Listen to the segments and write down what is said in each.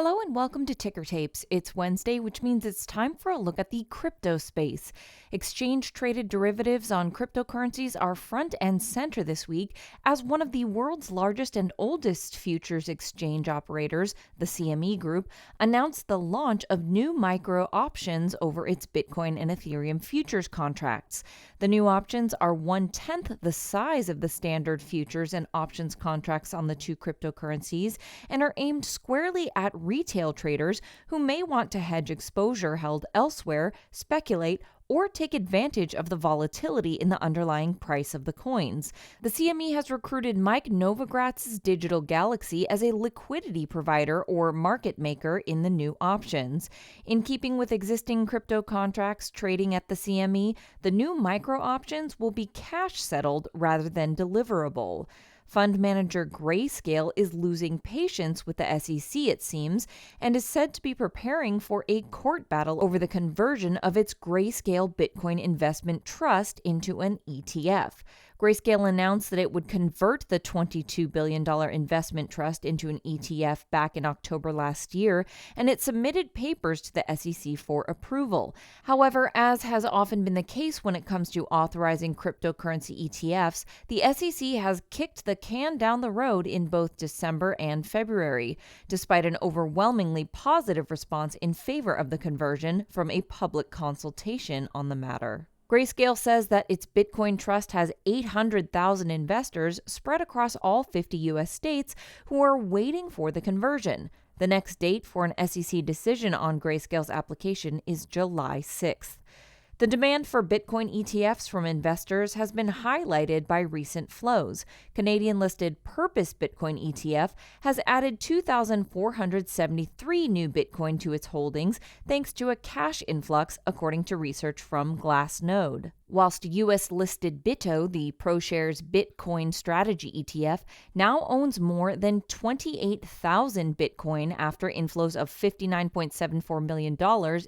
Hello and welcome to Ticker Tapes. It's Wednesday, which means it's time for a look at the crypto space. Exchange-traded derivatives on cryptocurrencies are front and center this week as one of the world's largest and oldest futures exchange operators, the CME Group, announced the launch of new micro options over its Bitcoin and Ethereum futures contracts. The new options are 1/10 the size of the standard futures and options contracts on the two cryptocurrencies and are aimed squarely at retail traders who may want to hedge exposure held elsewhere, speculate, or take advantage of the volatility in the underlying price of the coins. The CME has recruited Mike Novogratz's Digital Galaxy as a liquidity provider or market maker in the new options. In keeping with existing crypto contracts trading at the CME, the new micro options will be cash settled rather than deliverable. Fund manager Grayscale is losing patience with the SEC, it seems, and is said to be preparing for a court battle over the conversion of its Grayscale Bitcoin Investment Trust into an ETF. Grayscale announced that it would convert the $22 billion investment trust into an ETF back in October last year, and it submitted papers to the SEC for approval. However, as has often been the case when it comes to authorizing cryptocurrency ETFs, the SEC has kicked the can down the road in both December and February, despite an overwhelmingly positive response in favor of the conversion from a public consultation on the matter. Grayscale says that its Bitcoin trust has 800,000 investors spread across all 50 U.S. states who are waiting for the conversion. The next date for an SEC decision on Grayscale's application is July 6th. The demand for Bitcoin ETFs from investors has been highlighted by recent flows. Canadian-listed Purpose Bitcoin ETF has added 2,473 new Bitcoin to its holdings thanks to a cash influx, according to research from Glassnode. Whilst U.S.-listed BITO, the ProShares Bitcoin Strategy ETF, now owns more than 28,000 Bitcoin after inflows of $59.74 million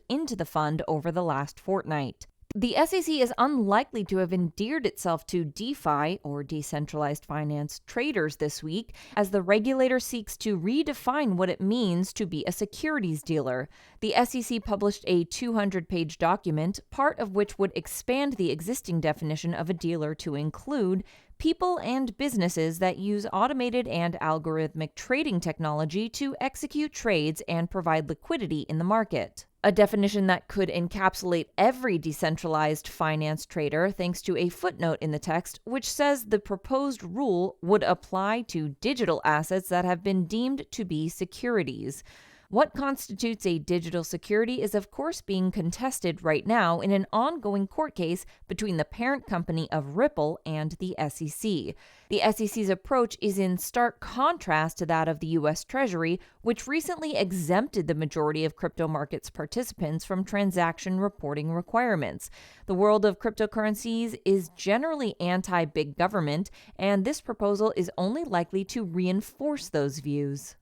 into the fund over the last fortnight. The SEC is unlikely to have endeared itself to DeFi, or decentralized finance, traders this week, as the regulator seeks to redefine what it means to be a securities dealer. The SEC published a 200-page document, part of which would expand the existing definition of a dealer to include people and businesses that use automated and algorithmic trading technology to execute trades and provide liquidity in the market. A definition that could encapsulate every decentralized finance trader thanks to a footnote in the text which says the proposed rule would apply to digital assets that have been deemed to be securities. What constitutes a digital security is, of course, being contested right now in an ongoing court case between the parent company of Ripple and the SEC. The SEC's approach is in stark contrast to that of the U.S. Treasury, which recently exempted the majority of crypto markets participants from transaction reporting requirements. The world of cryptocurrencies is generally anti-big government, and this proposal is only likely to reinforce those views.